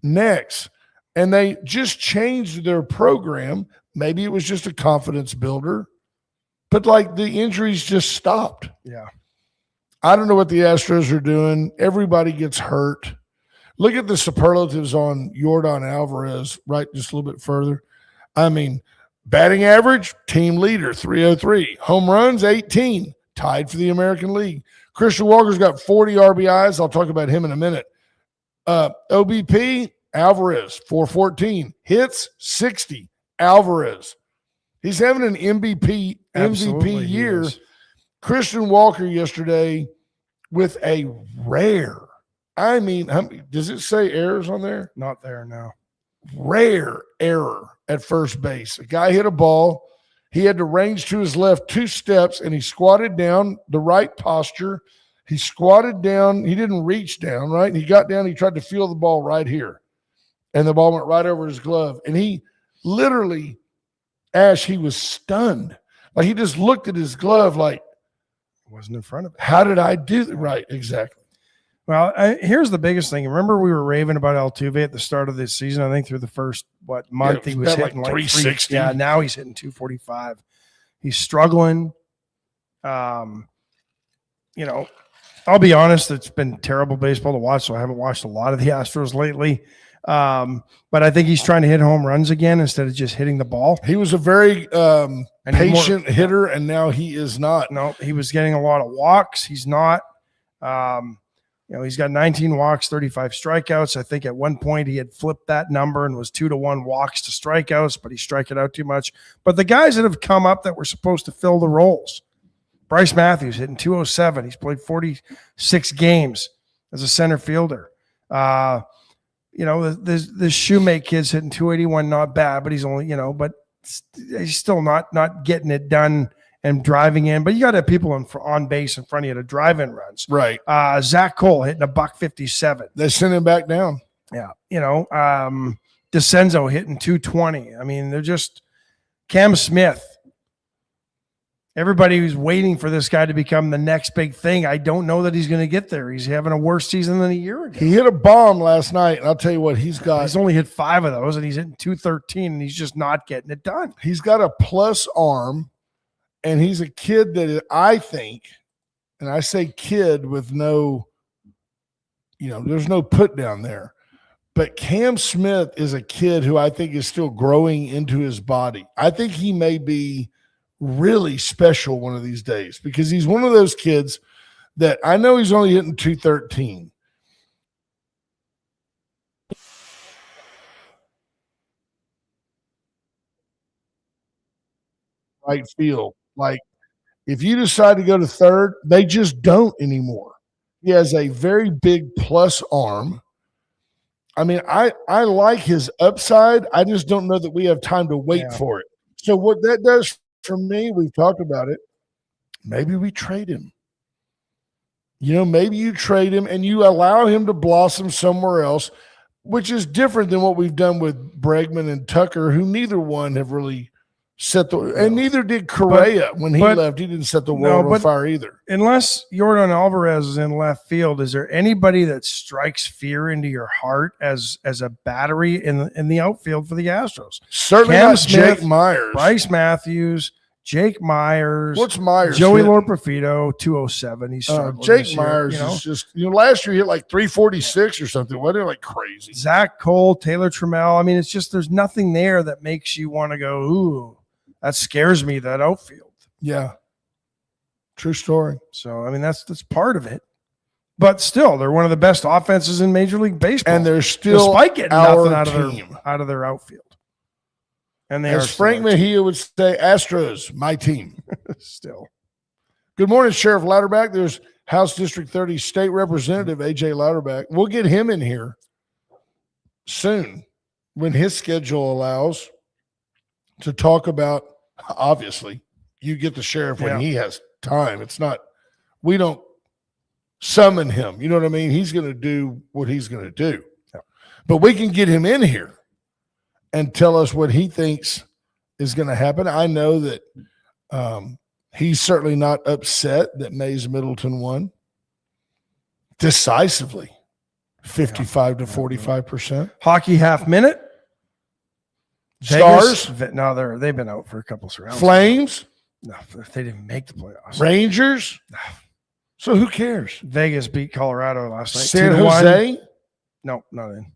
necks? And they just changed their program. Maybe it was just a confidence builder, but the injuries just stopped. Yeah. I don't know what the Astros are doing. Everybody gets hurt. Look at the superlatives on Jordan Alvarez, right? Just a little bit further. I mean, batting average, team leader, 303. Home runs, 18, tied for the American League. Christian Walker's got 40 RBIs. I'll talk about him in a minute. OBP, Alvarez, 414. Hits, 60. Alvarez. He's having an MVP Absolutely, he year. is. Christian Walker yesterday with a rare. I mean, does it say errors on there? Not there now. Rare error at first base. A guy hit a ball. He had to range to his left 2 steps, and he squatted down, the right posture. He squatted down. He didn't reach down, right? He got down. He tried to feel the ball right here, and the ball went right over his glove. And he literally, Ash, he was stunned. Like, he just looked at his glove like, It wasn't in front of it. how did I do that? Right, exactly. Well, here's the biggest thing. Remember, we were raving about Altuve at the start of this season. I think through the first month he was hitting like 360. Yeah, now he's hitting 245. He's struggling. I'll be honest, it's been terrible baseball to watch, so I haven't watched a lot of the Astros lately. But I think he's trying to hit home runs again instead of just hitting the ball. He was a very patient hitter, and now he is not. No, he was getting a lot of walks. He's not. He's got 19 walks, 35 strikeouts. I think at one point he had flipped that number and was 2-to-1 walks to strikeouts, but he strike it out too much. But the guys that have come up that were supposed to fill the roles, Bryce Matthews hitting 207. He's played 46 games as a center fielder. The Shoemake kid's hitting 281, not bad, but he's only, but he's still not getting it done and driving in. But you got to have people on base in front of you to drive in runs. Right. Zach Cole hitting $157. They sent him back down. Yeah. DeCenzo hitting 220. I mean, they're just Cam Smith. Everybody was waiting for this guy to become the next big thing. I don't know that he's going to get there. He's having a worse season than a year ago. He hit a bomb last night, and I'll tell you what, he's only hit 5 of those, and he's hitting 213, and he's just not getting it done. He's got a plus arm, and he's a kid that I think, and I say kid with no, there's no put down there. But Cam Smith is a kid who I think is still growing into his body. I think he may be really special one of these days because he's one of those kids that I know he's only hitting 213. Right field. Like, if you decide to go to third, they just don't anymore. He has a very big plus arm. I mean, I like his upside. I just don't know that we have time to wait for it. So what that does for me, we've talked about it, maybe we trade him. Maybe you trade him and you allow him to blossom somewhere else, which is different than what we've done with Bregman and Tucker, who neither one have really set the – and neither did Correa when he left. He didn't set the world on fire either. Unless Yordan Alvarez is in left field, is there anybody that strikes fear into your heart as a battery in the outfield for the Astros? Certainly Cam not Smith, Jake Myers. Bryce Matthews, Jake Myers. What's Myers? Joey Lorprofito, 207. He's Jake Myers is just, last year he hit like 346 or something. Wasn't it like crazy? Zach Cole, Taylor Trammell. I mean, it's just there's nothing there that makes you want to go, ooh, that scares me, that outfield. Yeah. True story. So, I mean, that's part of it. But still, they're one of the best offenses in Major League Baseball. And they're still despite getting nothing out of their outfield. And they As Frank Mejia would say, Astros, my team. Still. Good morning, Sheriff Louderback. There's House District 30 State Representative A.J. Louderback. We'll get him in here soon when his schedule allows to talk about, obviously, you get the sheriff when he has time. It's not, we don't summon him. You know what I mean? He's going to do what he's going to do. Yeah. But we can get him in here and tell us what he thinks is going to happen. I know that he's certainly not upset that Mays Middleton won decisively, 55 to 45%. Hockey half minute. Stars? Vegas, no, they've been out for a couple of rounds. Flames? No, they didn't make the playoffs. Rangers? So who cares? Vegas beat Colorado last night. San Jose? No, not in.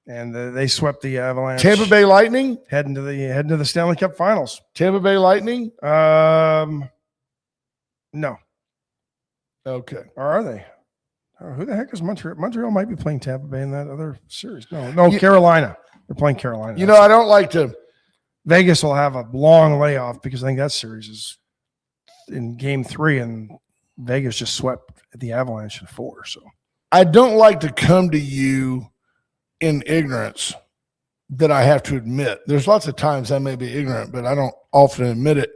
And they swept the Avalanche. Tampa Bay Lightning? Heading to the Stanley Cup Finals. Tampa Bay Lightning? No. Okay. Or are they? Who the heck is Montreal? Montreal might be playing Tampa Bay in that other series. No, Carolina. They're playing Carolina. I don't like to Vegas will have a long layoff because I think that series is in game 3, and Vegas just swept the Avalanche in 4. So I don't like to come to you in ignorance that I have to admit. There's lots of times I may be ignorant, but I don't often admit it.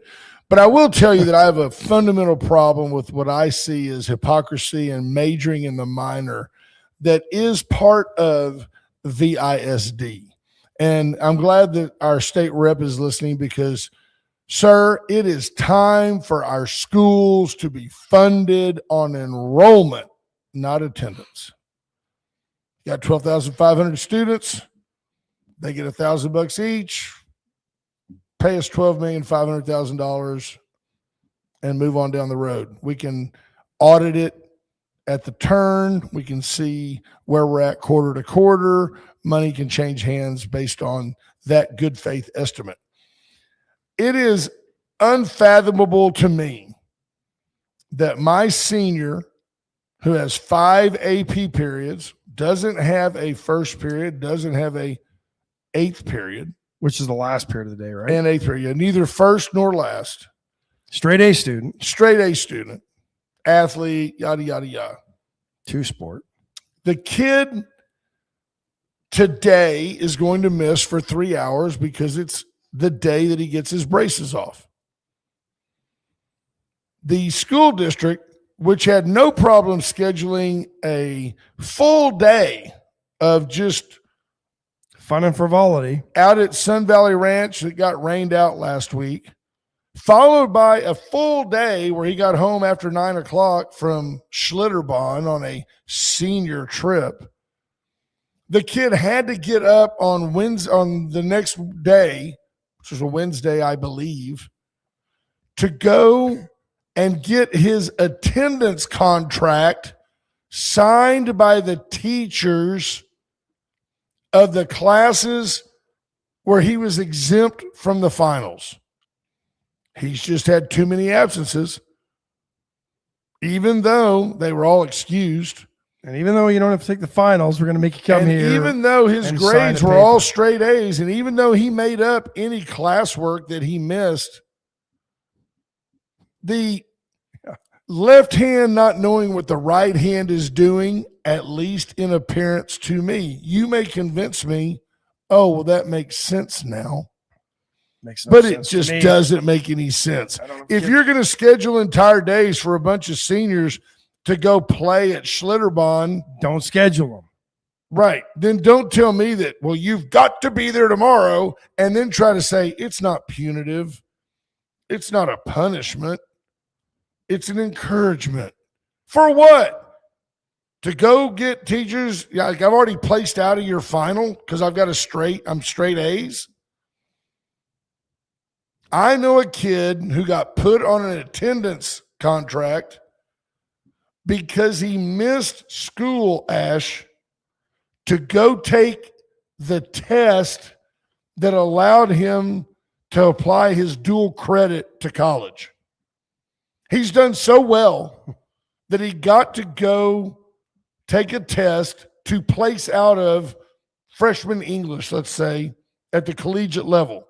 But I will tell you that I have a fundamental problem with what I see as hypocrisy and majoring in the minor that is part of VISD. And I'm glad that our state rep is listening because, sir, it is time for our schools to be funded on enrollment, not attendance. You got 12,500 students. They get $1,000 each. Pay us $12,500,000 and move on down the road. We can audit it at the turn. We can see where we're at quarter to quarter. Money can change hands based on that good faith estimate. It is unfathomable to me that my senior, who has 5 AP periods, doesn't have a first period, doesn't have a 8th period, which is the last period of the day, right? And 8th period, neither first nor last. Straight A student, athlete, yada, yada, yada. 2-sport. The kid today is going to miss for 3 hours because it's the day that he gets his braces off. The school district, which had no problem scheduling a full day of just fun and frivolity out at Sun Valley Ranch that got rained out last week, followed by a full day where he got home after 9 o'clock from Schlitterbahn on a senior trip. The kid had to get up on the next day, which was a Wednesday, I believe, to go and get his attendance contract signed by the teachers of the classes where he was exempt from the finals. He's just had too many absences, even though they were all excused. And even though you don't have to take the finals, we're going to make you come here. Even though his grades were all straight A's, and even though he made up any classwork that he missed, the left hand not knowing what the right hand is doing, at least in appearance to me. You may convince me, oh, well, that makes sense now. Makes no but sense it just doesn't make any sense. If you're going to schedule entire days for a bunch of seniors to go play at Schlitterbahn, don't schedule them. Right. Then don't tell me that, well, you've got to be there tomorrow, and then try to say it's not punitive. It's not a punishment. It's an encouragement. For what? To go get teachers, like I've already placed out of your final because I've got I'm straight A's. I know a kid who got put on an attendance contract because he missed school, Ash, to go take the test that allowed him to apply his dual credit to college. He's done so well that he got to go take a test to place out of freshman English, let's say, at the collegiate level.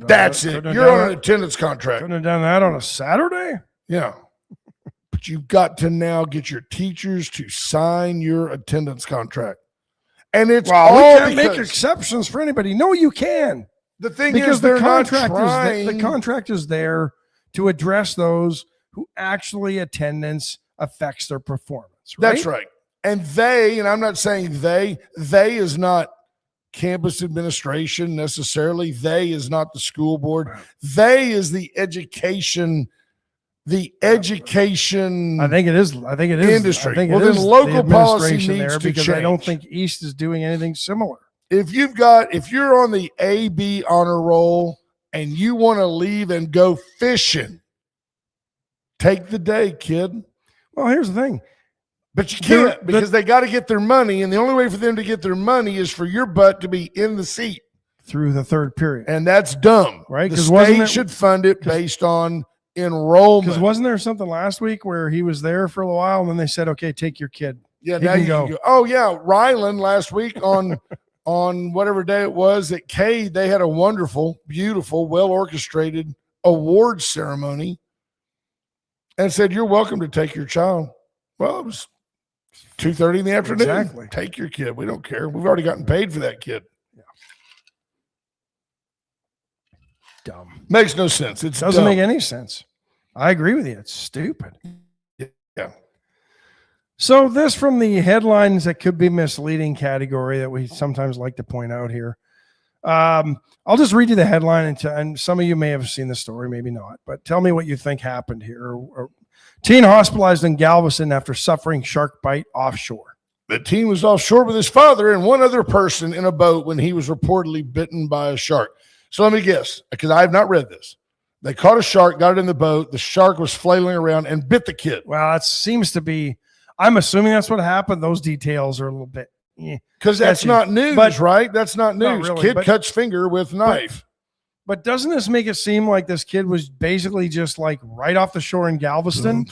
That's it. You're on an attendance contract. Couldn't have done that on a Saturday? Yeah. But you've got to now get your teachers to sign your attendance contract. And it's all we can't make exceptions for anybody. No, you can. The thing is, the contract is there to address those who actually attendance affects their performance. Right? That's right. And and I'm not saying they is not campus administration necessarily. They is not the school board. Right. They is the education. I think it is. Industry. I think well, it then is local the policy needs there to because change. I don't think East is doing anything similar. If you're on the AB honor roll and you want to leave and go fishing, take the day, kid. Well, here's the thing. But you can't because they got to get their money, and the only way for them to get their money is for your butt to be in the seat through the third period. And that's dumb, right? The state should fund it based on enrollment. Because wasn't there something last week where he was there for a while and then they said, okay, take your kid. Yeah, now you can go. Oh, yeah. Ryland last week on on whatever day it was at Cade, they had a wonderful, beautiful, well-orchestrated awards ceremony and said, you're welcome to take your child. Well, it was 2:30 in the afternoon. Exactly. Take your kid. We don't care. We've already gotten paid for that kid. Yeah. Dumb. Makes no sense. It doesn't make any sense. I agree with you. It's stupid. Yeah. So this from the headlines that could be misleading category that we sometimes like to point out here. I'll just read you the headline, and some of you may have seen the story, maybe not, but tell me what you think happened here. Teen hospitalized in Galveston after suffering shark bite offshore. The teen was offshore with his father and one other person in a boat when he was reportedly bitten by a shark. So let me guess, because I have not read this. They caught a shark, got it in the boat. The shark was flailing around and bit the kid. Well, it seems to be, I'm assuming that's what happened. Those details are a little bit. Because that's not news, right? That's not news. Really, kid cuts finger with knife. But doesn't this make it seem like this kid was basically just like right off the shore in Galveston?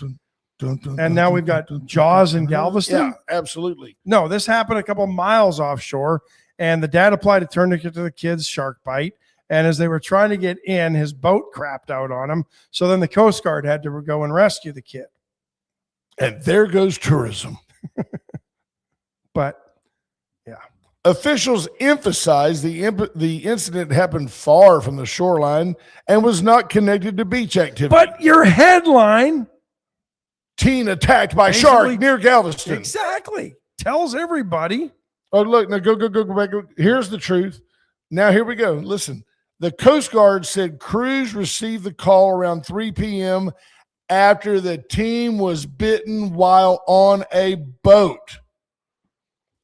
And now we've got Jaws in Galveston? Yeah, absolutely. No, this happened a couple miles offshore, and the dad applied a tourniquet to the kid's shark bite. And as they were trying to get in, his boat crapped out on him. So then the Coast Guard had to go and rescue the kid. And there goes tourism. But officials emphasized the incident happened far from the shoreline and was not connected to beach activity. But your headline, teen attacked by shark near Galveston. Exactly. Tells everybody. Oh, look, now go back. Here's the truth. Now, here we go. Listen, the Coast Guard said crews received the call around 3 p.m. after the teen was bitten while on a boat.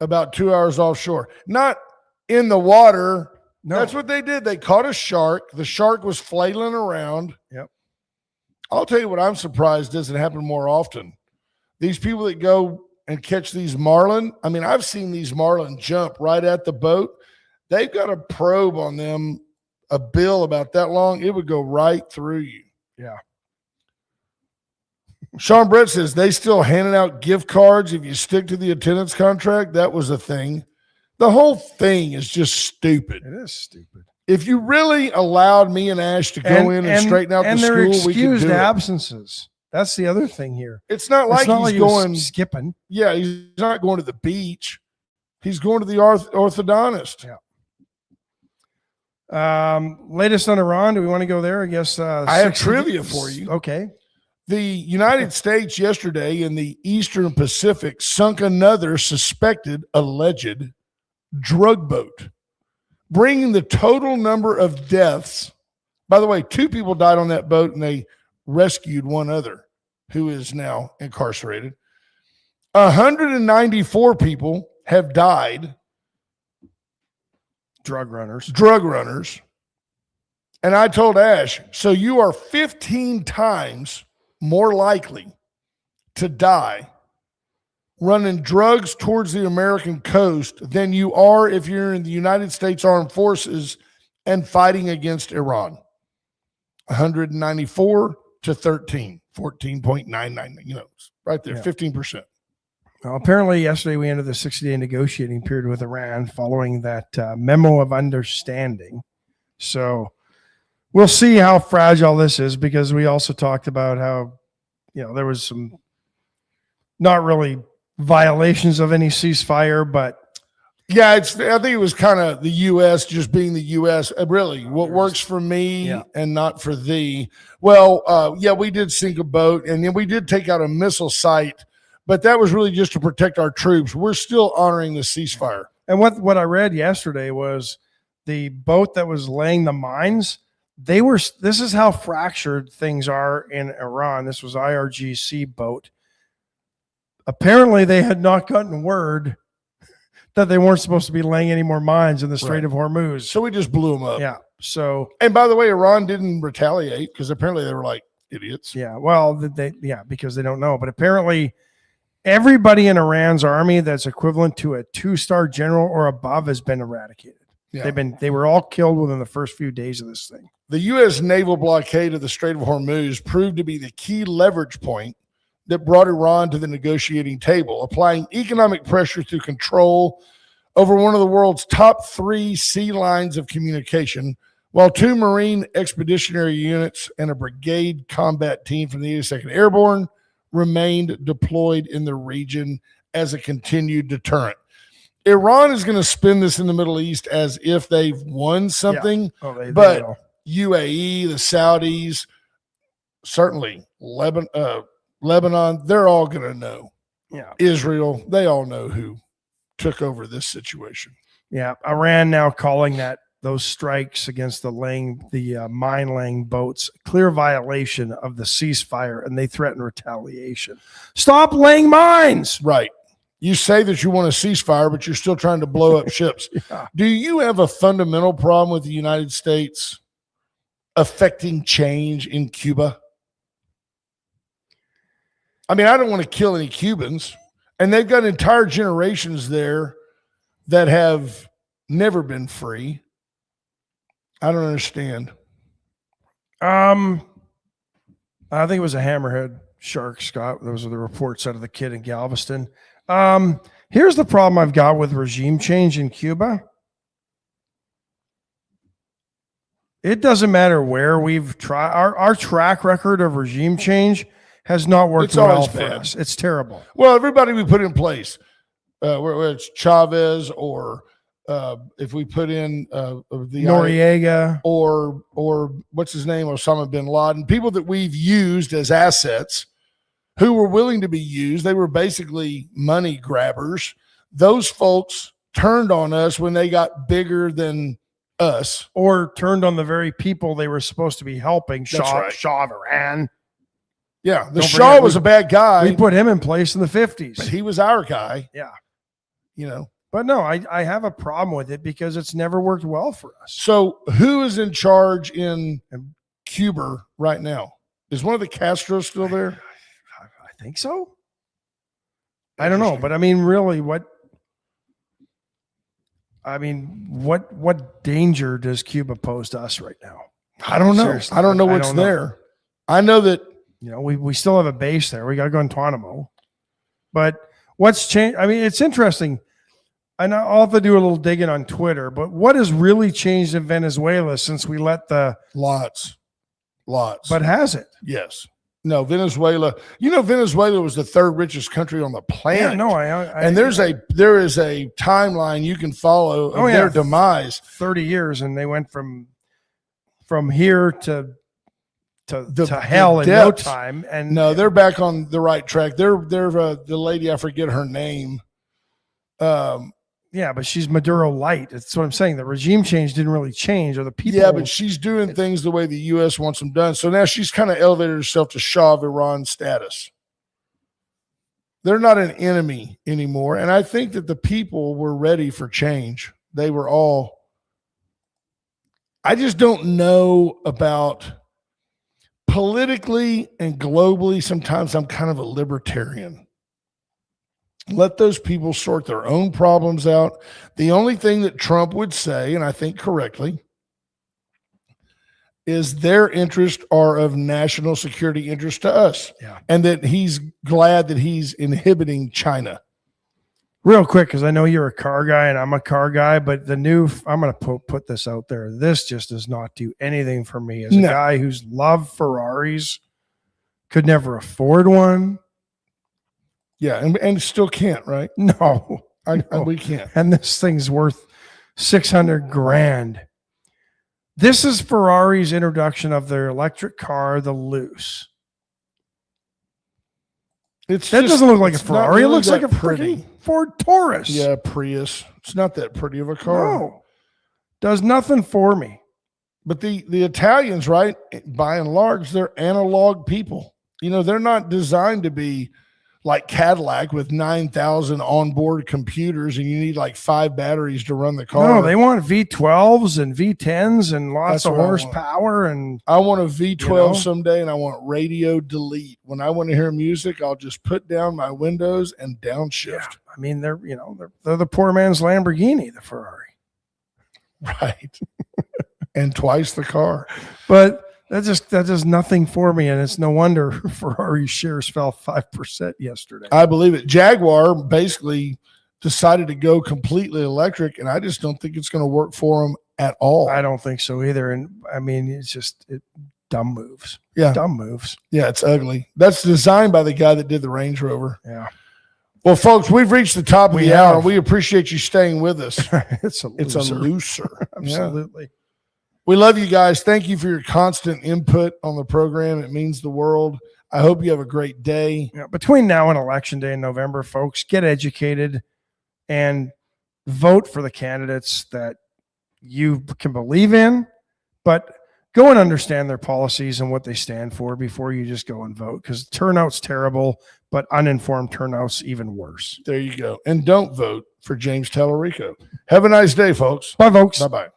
About 2 hours offshore, not in the water. No. That's what they did. They caught a shark. The shark was flailing around. Yep. I'll tell you what, I'm surprised doesn't happen more often. These people that go and catch these marlin, I mean, I've seen these marlin jump right at the boat. They've got a probe on them, a bill about that long. It would go right through you. Yeah. Sean Brett says they still handing out gift cards if you stick to the attendance contract. That was a thing. The whole thing is just stupid. It is stupid. If you really allowed me and Ash to go in and straighten out the school, we could do it. And they're excused absences. That's the other thing here. It's not like he's going skipping. Yeah, he's not going to the beach. He's going to the orthodontist. Yeah. Latest on Iran. Do we want to go there? I guess I have trivia for you. Okay. The United States yesterday in the Eastern Pacific sunk another suspected, alleged drug boat, bringing the total number of deaths. By the way, 2 people died on that boat, and they rescued one other who is now incarcerated. 194 people have died. Drug runners. And I told Ash, so you are 15 times more likely to die running drugs towards the American coast than you are if you're in the United States Armed Forces and fighting against Iran. 194 to 13, 14.99, right there, 15%. Well, apparently yesterday we entered the 60-day negotiating period with Iran following that memo of understanding. So we'll see how fragile this is, because we also talked about how, there was some not really violations of any ceasefire, but yeah, I think it was kind of the U.S. just being the U.S. Really, what works for me and not for thee. Well, we did sink a boat, and then we did take out a missile site, but that was really just to protect our troops. We're still honoring the ceasefire. And what I read yesterday was the boat that was laying the mines. This is how fractured things are in Iran. This was IRGC boat. Apparently they had not gotten word that they weren't supposed to be laying any more mines in the Strait of Hormuz. So we just blew them up. Yeah. So, and by the way, Iran didn't retaliate because apparently they were like idiots. Yeah. Well, because they don't know, but apparently everybody in Iran's army that's equivalent to a 2-star general or above has been eradicated. Yeah. They were all killed within the first few days of this thing. The U.S. naval blockade of the Strait of Hormuz proved to be the key leverage point that brought Iran to the negotiating table, applying economic pressure to control over one of the world's top 3 sea lines of communication, while 2 Marine expeditionary units and a brigade combat team from the 82nd Airborne remained deployed in the region as a continued deterrent. Iran is going to spin this in the Middle East as if they've won something, but UAE, the Saudis, certainly Lebanon, they're all going to know. Yeah. Israel, they all know who took over this situation. Yeah. Iran now calling those strikes against the mine-laying boats clear violation of the ceasefire, and they threaten retaliation. Stop laying mines. Right. You say that you want a ceasefire, but you're still trying to blow up ships. Yeah. Do you have a fundamental problem with the United States affecting change in Cuba? I mean, I don't want to kill any Cubans, and they've got entire generations there that have never been free. I don't understand. I think it was a hammerhead shark, Scott. Those are the reports out of the kid in Galveston. Here's the problem I've got with regime change in Cuba. It doesn't matter where we've tried. Our track record of regime change has not worked well for us. It's terrible. Well, everybody we put in place, whether it's Chavez or if we put in the Noriega or what's his name, Osama bin Laden, people that we've used as assets who were willing to be used, they were basically money grabbers. Those folks turned on us when they got bigger than us, or turned on the very people they were supposed to be helping. Shah of Iran. Yeah, the Shah was a bad guy. We put him in place in the 50s. But he was our guy. Yeah. You know. But no, I have a problem with it because it's never worked well for us. So who is in charge in Cuba right now? Is one of the Castros still there? I think so. I don't know. But I mean, really, what danger does Cuba pose to us right now? I don't know. Seriously, I don't know what's there. I know that, we still have a base there. We got Guantanamo. But what's changed? I mean, it's interesting. And I'll have to do a little digging on Twitter, but what has really changed in Venezuela since we let lots. But has it? Yes. No, Venezuela. Venezuela was the 3rd richest country on the planet. Yeah, no, and there is a timeline you can follow of their demise. 30 years, and they went from here to hell in no time. And no, they're back on the right track. They're the lady, I forget her name. Yeah, but she's Maduro light. That's what I'm saying. The regime change didn't really change, or the people. Yeah, but she's doing things the way the U.S. wants them done. So now she's kind of elevated herself to Shah of Iran status. They're not an enemy anymore. And I think that the people were ready for change. They were all. I just don't know about politically and globally. Sometimes I'm kind of a libertarian. Let those people sort their own problems out. The only thing that Trump would say, and I think correctly, is their interests are of national security interest to us. Yeah. And that he's glad that he's inhibiting China. Real quick, because I know you're a car guy and I'm a car guy, but I'm going to put this out there. This just does not do anything for me as a guy who's loved Ferraris, could never afford one. Yeah, and still can't, right? No, we can't. And this thing's worth $600,000. This is Ferrari's introduction of their electric car, the Luce. Doesn't look like a Ferrari. Really, it looks like a pretty Ford Taurus. Yeah, Prius. It's not that pretty of a car. No, does nothing for me. But the Italians, right, by and large, they're analog people. They're not designed to be like Cadillac with 9,000 onboard computers and you need like 5 batteries to run the car. No, they want V12s and V10s and lots of horsepower. And I want a V12 someday, and I want radio delete. When I want to hear music, I'll just put down my windows and downshift. Yeah. I mean, they're the poor man's Lamborghini, the Ferrari. Right. And twice the car. But that does nothing for me, and it's no wonder Ferrari shares fell 5% yesterday. I believe it. Jaguar basically decided to go completely electric, and I just don't think it's going to work for them at all. I don't think so either. And I mean, it's just dumb moves. Yeah. Dumb moves. Yeah, it's ugly. That's designed by the guy that did the Range Rover. Yeah. Well, folks, we've reached the top of We the hour. have. We appreciate you staying with us. It's a It's a loser. looser. Absolutely. Yeah. We love you guys. Thank you for your constant input on the program. It means the world. I hope you have a great day. Yeah, between now and Election Day in November, folks, get educated and vote for the candidates that you can believe in, but go and understand their policies and what they stand for before you just go and vote, because turnout's terrible, but uninformed turnout's even worse. There you go. And don't vote for James Tallarico. Have a nice day, folks. Bye, folks. Bye-bye.